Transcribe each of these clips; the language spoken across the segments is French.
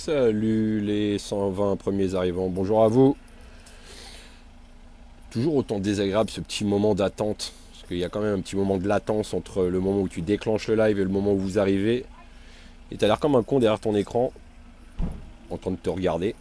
Salut les 120 premiers arrivants, bonjour à vous. Toujours autant désagréable ce petit moment d'attente, parce qu'il y a quand même un petit moment de latence entre le moment où tu déclenches le live et le moment où vous arrivez. Et t'as l'air comme un con derrière ton écran, en train de te regarder.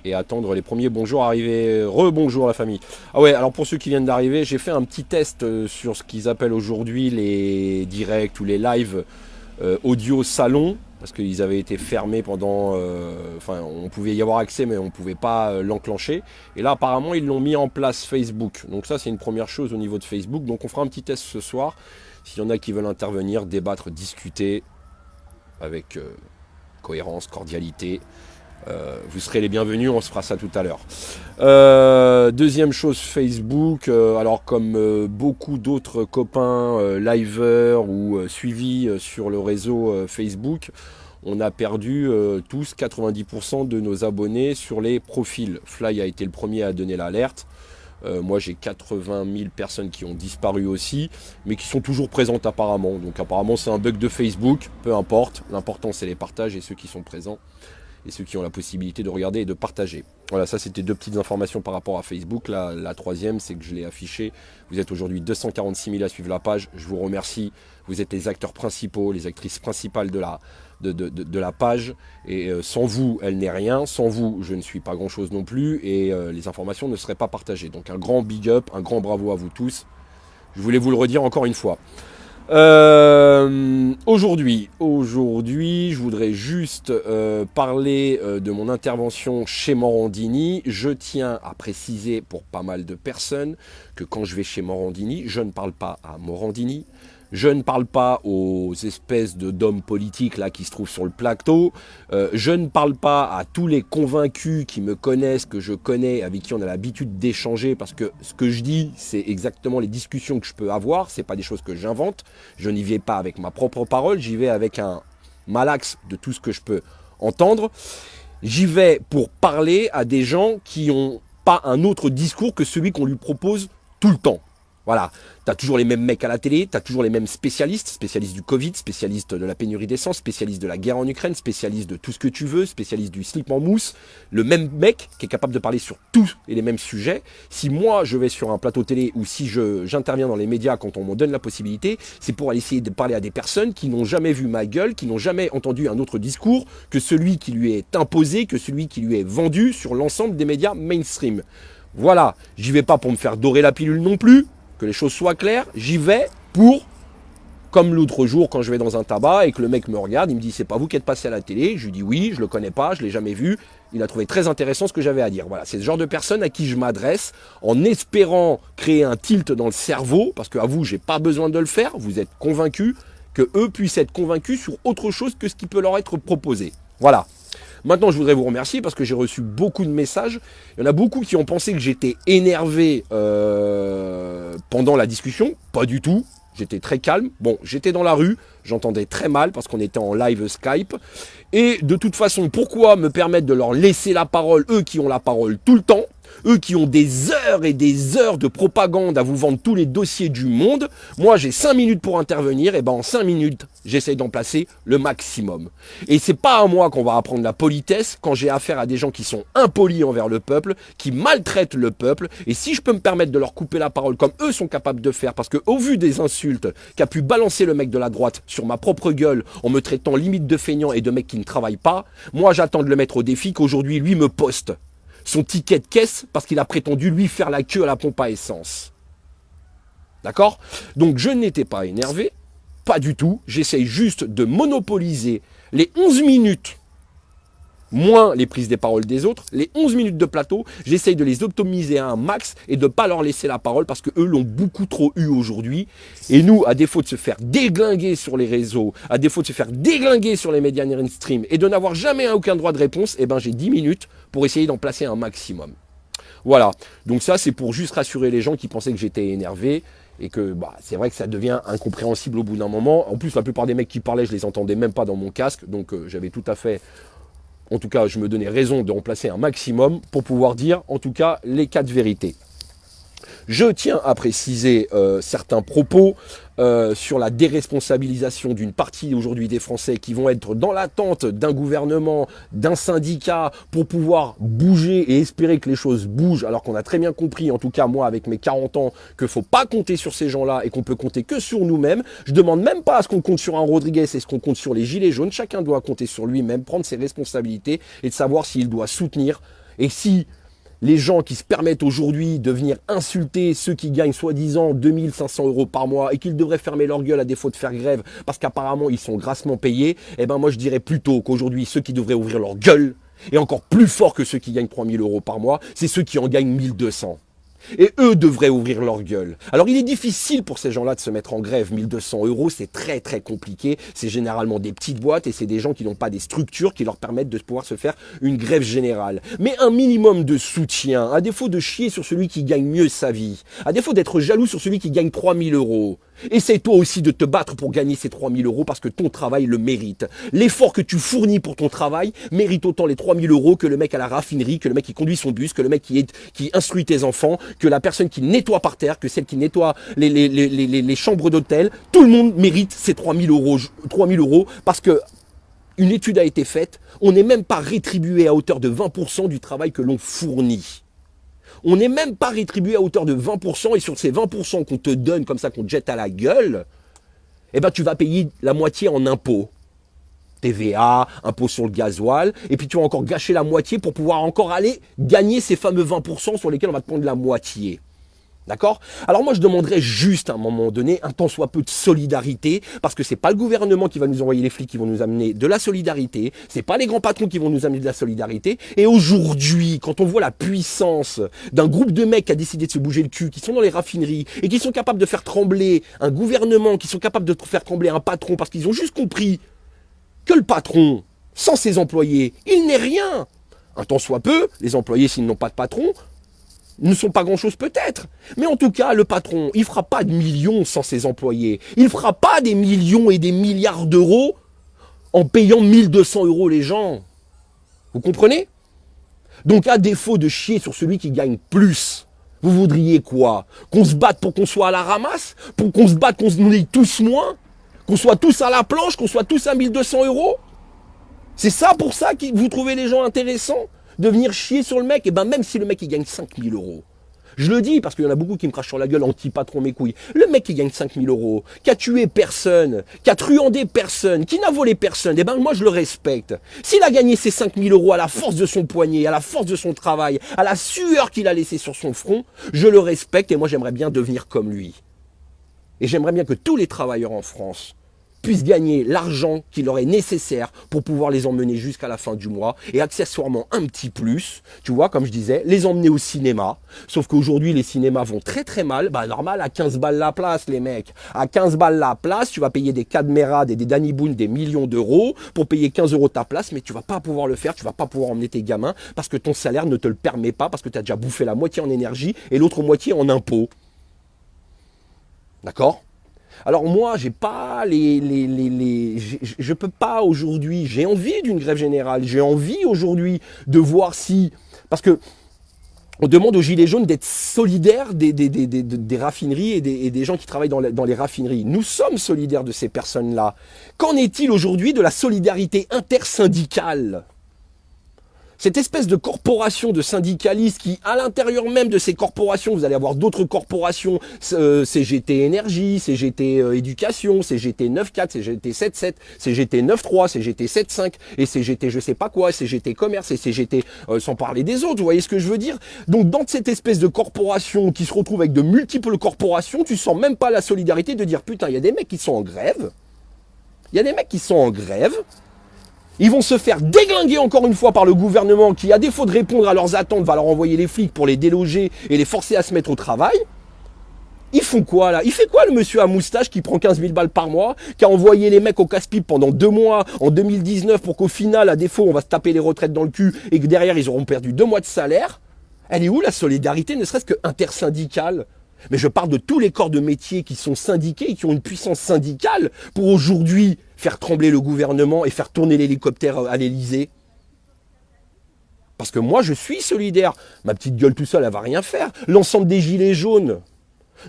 Et attendre les premiers bonjours arrivés. Rebonjour la famille. Ah ouais, alors pour ceux qui viennent d'arriver, j'ai fait un petit test sur ce qu'ils appellent aujourd'hui les directs ou les lives audio salon, parce qu'ils avaient été fermés pendant... Enfin, on pouvait y avoir accès, mais on ne pouvait pas l'enclencher. Et là, apparemment, ils l'ont mis en place Facebook. Donc ça, c'est une première chose au niveau de Facebook. Donc on fera un petit test ce soir. S'il y en a qui veulent intervenir, débattre, discuter avec cohérence, cordialité, vous serez les bienvenus, on se fera ça tout à l'heure. Deuxième chose, Facebook. Alors comme beaucoup d'autres copains liveurs ou suivis sur le réseau Facebook, on a perdu tous 90% de nos abonnés sur les profils. Fly a été le premier à donner l'alerte. Moi j'ai 80 000 personnes qui ont disparu aussi, mais qui sont toujours présentes apparemment. Donc apparemment c'est un bug de Facebook, peu importe. L'important c'est les partages et ceux qui sont présents. Et ceux qui ont la possibilité de regarder et de partager. Voilà, ça c'était deux petites informations par rapport à Facebook. La troisième, c'est que je l'ai affiché. Vous êtes aujourd'hui 246 000 à suivre la page. Je vous remercie. Vous êtes les acteurs principaux, les actrices principales de la page. Et sans vous, elle n'est rien. Sans vous, je ne suis pas grand-chose non plus. Et les informations ne seraient pas partagées. Donc un grand big up, un grand bravo à vous tous. Je voulais vous le redire encore une fois. Aujourd'hui, je voudrais juste parler de mon intervention chez Morandini. Je tiens à préciser pour pas mal de personnes que quand je vais chez Morandini, je ne parle pas à Morandini. Je ne parle pas aux espèces d'hommes politiques là qui se trouvent sur le plateau. Je ne parle pas à tous les convaincus qui me connaissent, que je connais, avec qui on a l'habitude d'échanger, parce que ce que je dis, c'est exactement les discussions que je peux avoir. C'est pas des choses que j'invente. Je n'y vais pas avec ma propre parole. J'y vais avec un malaxe de tout ce que je peux entendre. J'y vais pour parler à des gens qui n'ont pas un autre discours que celui qu'on lui propose tout le temps. Voilà, t'as toujours les mêmes mecs à la télé, t'as toujours les mêmes spécialistes, spécialistes du Covid, spécialistes de la pénurie d'essence, spécialistes de la guerre en Ukraine, spécialistes de tout ce que tu veux, spécialistes du slip en mousse, le même mec qui est capable de parler sur tous et les mêmes sujets. Si moi je vais sur un plateau télé ou si j'interviens dans les médias quand on m'en donne la possibilité, c'est pour aller essayer de parler à des personnes qui n'ont jamais vu ma gueule, qui n'ont jamais entendu un autre discours que celui qui lui est imposé, que celui qui lui est vendu sur l'ensemble des médias mainstream. Voilà, j'y vais pas pour me faire dorer la pilule non plus. Que les choses soient claires, j'y vais pour, comme l'autre jour quand je vais dans un tabac et que le mec me regarde, il me dit c'est pas vous qui êtes passé à la télé, je lui dis oui, je le connais pas, je l'ai jamais vu, il a trouvé très intéressant ce que j'avais à dire. Voilà, c'est ce genre de personne à qui je m'adresse en espérant créer un tilt dans le cerveau, parce qu'à vous j'ai pas besoin de le faire, vous êtes convaincus, que eux puissent être convaincus sur autre chose que ce qui peut leur être proposé. Voilà. Maintenant, je voudrais vous remercier parce que j'ai reçu beaucoup de messages. Il y en a beaucoup qui ont pensé que j'étais énervé pendant la discussion. Pas du tout. J'étais très calme. Bon, j'étais dans la rue. J'entendais très mal parce qu'on était en live Skype. Et de toute façon, pourquoi me permettre de leur laisser la parole, eux qui ont la parole tout le temps, eux qui ont des heures et des heures de propagande à vous vendre tous les dossiers du monde. Moi, j'ai 5 minutes pour intervenir, et ben en 5 minutes, j'essaye d'en placer le maximum. Et c'est pas à moi qu'on va apprendre la politesse quand j'ai affaire à des gens qui sont impolis envers le peuple, qui maltraitent le peuple. Et si je peux me permettre de leur couper la parole comme eux sont capables de faire, parce que au vu des insultes qu'a pu balancer le mec de la droite sur ma propre gueule en me traitant limite de feignant et de mec qui ne travaille pas, moi j'attends de le mettre au défi qu'aujourd'hui lui me poste son ticket de caisse parce qu'il a prétendu lui faire la queue à la pompe à essence. D'accord ? Donc je n'étais pas énervé, pas du tout. J'essaye juste de monopoliser les 11 minutes, moins les prises des paroles des autres, les 11 minutes de plateau, j'essaye de les optimiser à un max et de ne pas leur laisser la parole parce qu'eux l'ont beaucoup trop eu aujourd'hui. Et nous, à défaut de se faire déglinguer sur les réseaux, à défaut de se faire déglinguer sur les médias mainstream et de n'avoir jamais aucun droit de réponse, eh ben j'ai 10 minutes pour essayer d'en placer un maximum. Voilà, donc ça c'est pour juste rassurer les gens qui pensaient que j'étais énervé et que c'est vrai que ça devient incompréhensible au bout d'un moment. En plus, la plupart des mecs qui parlaient, je les entendais même pas dans mon casque, donc j'avais tout à fait... En tout cas, je me donnais raison de remplacer un maximum pour pouvoir dire, en tout cas, les 4 vérités. Je tiens à préciser certains propos sur la déresponsabilisation d'une partie aujourd'hui des Français qui vont être dans l'attente d'un gouvernement, d'un syndicat pour pouvoir bouger et espérer que les choses bougent, alors qu'on a très bien compris, en tout cas moi avec mes 40 ans, qu'il ne faut pas compter sur ces gens-là et qu'on peut compter que sur nous-mêmes. Je demande même pas à ce qu'on compte sur un Rodriguez et ce qu'on compte sur les gilets jaunes. Chacun doit compter sur lui-même, prendre ses responsabilités et de savoir s'il doit soutenir et si les gens qui se permettent aujourd'hui de venir insulter ceux qui gagnent soi-disant 2500 € par mois et qu'ils devraient fermer leur gueule à défaut de faire grève parce qu'apparemment ils sont grassement payés, eh ben moi je dirais plutôt qu'aujourd'hui ceux qui devraient ouvrir leur gueule, et encore plus fort que ceux qui gagnent 3000 € par mois, c'est ceux qui en gagnent 1200. Et eux devraient ouvrir leur gueule. Alors il est difficile pour ces gens-là de se mettre en grève. 1200 €, c'est très très compliqué. C'est généralement des petites boîtes et c'est des gens qui n'ont pas des structures qui leur permettent de pouvoir se faire une grève générale. Mais un minimum de soutien, à défaut de chier sur celui qui gagne mieux sa vie, à défaut d'être jaloux sur celui qui gagne 3000 €, essaie toi aussi de te battre pour gagner ces 3000 € parce que ton travail le mérite. L'effort que tu fournis pour ton travail mérite autant les 3000 € que le mec à la raffinerie, que le mec qui conduit son bus, que le mec qui instruit tes enfants, que la personne qui nettoie par terre, que celle qui nettoie les chambres d'hôtel. Tout le monde mérite ces 3000 € 3000 € parce que une étude a été faite, on n'est même pas rétribué à hauteur de 20% du travail que l'on fournit. On n'est même pas rétribué à hauteur de 20% et sur ces 20% qu'on te donne comme ça, qu'on te jette à la gueule, eh ben tu vas payer la moitié en impôts. TVA, impôt sur le gasoil, et puis tu vas encore gâcher la moitié pour pouvoir encore aller gagner ces fameux 20% sur lesquels on va te prendre la moitié. D'accord? Alors moi je demanderais juste à un moment donné un tant soit peu de solidarité, parce que c'est pas le gouvernement qui va nous envoyer les flics qui vont nous amener de la solidarité, c'est pas les grands patrons qui vont nous amener de la solidarité. Et aujourd'hui, quand on voit la puissance d'un groupe de mecs qui a décidé de se bouger le cul, qui sont dans les raffineries et qui sont capables de faire trembler un gouvernement, qui sont capables de faire trembler un patron, parce qu'ils ont juste compris que le patron, sans ses employés, il n'est rien. Un tant soit peu, les employés s'ils n'ont pas de patron ne sont pas grand-chose peut-être. Mais en tout cas, le patron, il ne fera pas de millions sans ses employés. Il ne fera pas des millions et des milliards d'euros en payant 1200 € les gens. Vous comprenez? Donc à défaut de chier sur celui qui gagne plus, vous voudriez quoi? Qu'on se batte pour qu'on soit à la ramasse? Pour qu'on se batte, qu'on se nourrit tous moins? Qu'on soit tous à la planche? Qu'on soit tous à 1200 €? C'est ça pour ça que vous trouvez les gens intéressants? De venir chier sur le mec? Et ben même si le mec il gagne 5000 €. Je le dis parce qu'il y en a beaucoup qui me crachent sur la gueule, anti-patron mes couilles. Le mec qui gagne 5000 €, qui a tué personne, qui a truandé personne, qui n'a volé personne, et ben moi je le respecte. S'il a gagné ses 5000 € à la force de son poignet, à la force de son travail, à la sueur qu'il a laissée sur son front, je le respecte et moi j'aimerais bien devenir comme lui. Et j'aimerais bien que tous les travailleurs en France puissent gagner l'argent qui leur est nécessaire pour pouvoir les emmener jusqu'à la fin du mois et accessoirement un petit plus, tu vois, comme je disais, les emmener au cinéma. Sauf qu'aujourd'hui, les cinémas vont très très mal. Bah normal, à 15 balles la place, les mecs. À 15 balles la place, tu vas payer des Cadmerade et des Danny Boone des millions d'euros pour payer 15 € ta place, mais tu vas pas pouvoir le faire, tu vas pas pouvoir emmener tes gamins parce que ton salaire ne te le permet pas, parce que tu as déjà bouffé la moitié en énergie et l'autre moitié en impôts. D'accord? Alors moi, j'ai pas je peux pas aujourd'hui, j'ai envie d'une grève générale, j'ai envie aujourd'hui de voir si, parce que on demande aux Gilets jaunes d'être solidaires des raffineries et des gens qui travaillent dans les raffineries. Nous sommes solidaires de ces personnes-là. Qu'en est-il aujourd'hui de la solidarité intersyndicale ? Cette espèce de corporation de syndicalistes qui, à l'intérieur même de ces corporations, vous allez avoir d'autres corporations, CGT Énergie, CGT Éducation, CGT 9.4, CGT 7.7, CGT 9.3, CGT 7.5, et CGT je sais pas quoi, CGT Commerce, et CGT sans parler des autres, vous voyez ce que je veux dire? Donc dans cette espèce de corporation qui se retrouve avec de multiples corporations, tu sens même pas la solidarité de dire putain, il y a des mecs qui sont en grève, il y a des mecs qui sont en grève, ils vont se faire déglinguer encore une fois par le gouvernement qui, à défaut de répondre à leurs attentes, va leur envoyer les flics pour les déloger et les forcer à se mettre au travail. Ils font quoi là? Il fait quoi le monsieur à moustache qui prend 15 000 balles par mois, qui a envoyé les mecs au casse-pipe pendant 2 mois en 2019 pour qu'au final, à défaut, on va se taper les retraites dans le cul et que derrière, ils auront perdu 2 mois de salaire? Elle est où la solidarité, ne serait-ce que intersyndicale? Mais je parle de tous les corps de métier qui sont syndiqués et qui ont une puissance syndicale pour aujourd'hui faire trembler le gouvernement et faire tourner l'hélicoptère à l'Élysée. Parce que moi, je suis solidaire. Ma petite gueule tout seul, elle va rien faire. L'ensemble des gilets jaunes,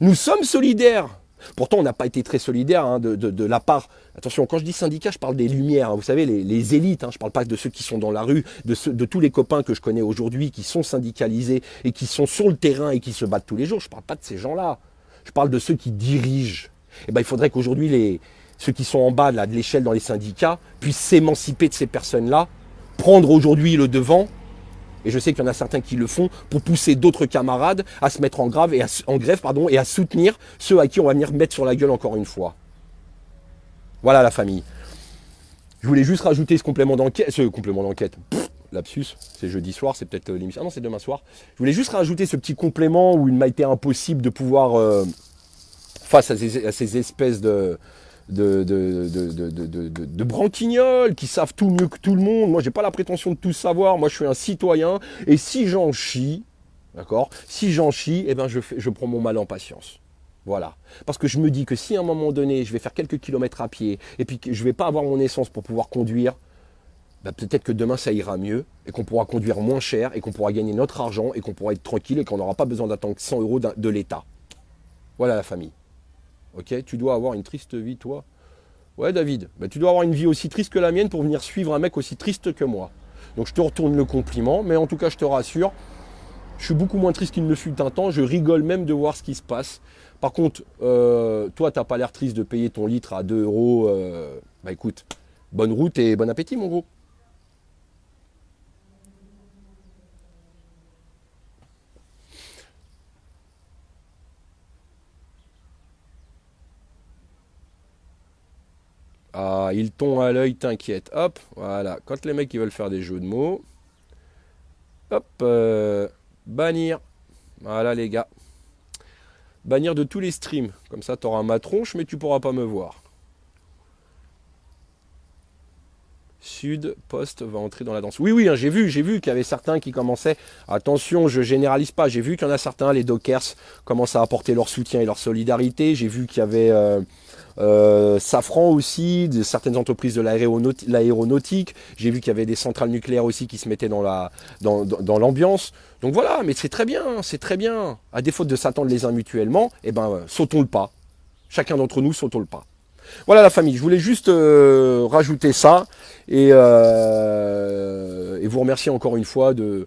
nous sommes solidaires. Pourtant, on n'a pas été très solidaires hein, de la part... Attention, quand je dis syndicat, je parle des lumières. Hein, vous savez, les élites. Hein, je ne parle pas de ceux qui sont dans la rue, de tous les copains que je connais aujourd'hui qui sont syndicalisés et qui sont sur le terrain et qui se battent tous les jours. Je ne parle pas de ces gens-là. Je parle de ceux qui dirigent. Eh ben, il faudrait qu'aujourd'hui, ceux qui sont en bas là, de l'échelle dans les syndicats puissent s'émanciper de ces personnes-là, prendre aujourd'hui le devant. Et je sais qu'il y en a certains qui le font pour pousser d'autres camarades à se mettre en grève et à soutenir ceux à qui on va venir mettre sur la gueule encore une fois. Voilà la famille. Je voulais juste rajouter ce complément d'enquête. Lapsus, c'est jeudi soir, c'est peut-être l'émission. Ah non, c'est demain soir. Je voulais juste rajouter ce petit complément où il m'a été impossible de pouvoir, face à ces espèces de branquignoles qui savent tout mieux que tout le monde. Moi, j'ai pas la prétention de tout savoir. Moi, je suis un citoyen. Et si j'en chie, d'accord, si j'en chie, eh ben, je prends mon mal en patience. Voilà. Parce que je me dis que si à un moment donné, je vais faire quelques kilomètres à pied et puis que je vais pas avoir mon essence pour pouvoir conduire, ben, peut-être que demain, ça ira mieux et qu'on pourra conduire moins cher et qu'on pourra gagner notre argent et qu'on pourra être tranquille et qu'on n'aura pas besoin d'attendre 100 € de l'État. Voilà la famille. Ok, tu dois avoir une triste vie, toi. Ouais, David, bah, tu dois avoir une vie aussi triste que la mienne pour venir suivre un mec aussi triste que moi. Donc je te retourne le compliment, mais en tout cas, je te rassure, je suis beaucoup moins triste qu'il ne fut un temps. Je rigole même de voir ce qui se passe. Par contre, toi, t'as pas l'air triste de payer ton litre à 2 €. Bah écoute, bonne route et bon appétit, mon gros. Ah, ils t'ont à l'œil, t'inquiète. Hop, voilà. Quand les mecs ils veulent faire des jeux de mots, hop, bannir. Voilà les gars. Bannir de tous les streams. Comme ça, tu auras ma tronche, mais tu pourras pas me voir. Sud, Post va entrer dans la danse. Oui, oui, hein, j'ai vu qu'il y avait certains qui commençaient. Attention, je généralise pas. J'ai vu qu'il y en a certains, les dockers, commencent à apporter leur soutien et leur solidarité. J'ai vu qu'il y avait Safran aussi, certaines entreprises de l'aéronautique. J'ai vu qu'il y avait des centrales nucléaires aussi qui se mettaient dans l'ambiance. Donc voilà, mais c'est très bien, c'est très bien. À défaut de s'attendre les uns mutuellement, eh ben, sautons le pas. Chacun d'entre nous, sautons le pas. Voilà la famille, je voulais juste rajouter ça et vous remercier encore une fois du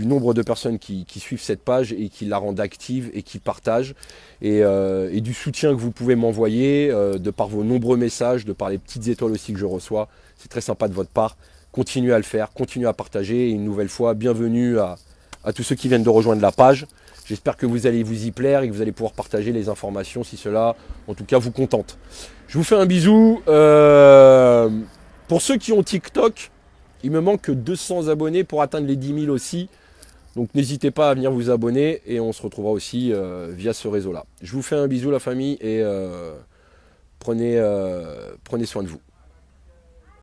nombre de personnes qui suivent cette page et qui la rendent active et qui partagent et du soutien que vous pouvez m'envoyer de par vos nombreux messages, de par les petites étoiles aussi que je reçois. C'est très sympa de votre part. Continuez à le faire, continuez à partager et une nouvelle fois, bienvenue à tous ceux qui viennent de rejoindre la page. J'espère que vous allez vous y plaire et que vous allez pouvoir partager les informations si cela, en tout cas, vous contente. Je vous fais un bisou. Pour ceux qui ont TikTok, il me manque que 200 abonnés pour atteindre les 10 000 aussi. Donc n'hésitez pas à venir vous abonner et on se retrouvera aussi via ce réseau-là. Je vous fais un bisou la famille et prenez soin de vous.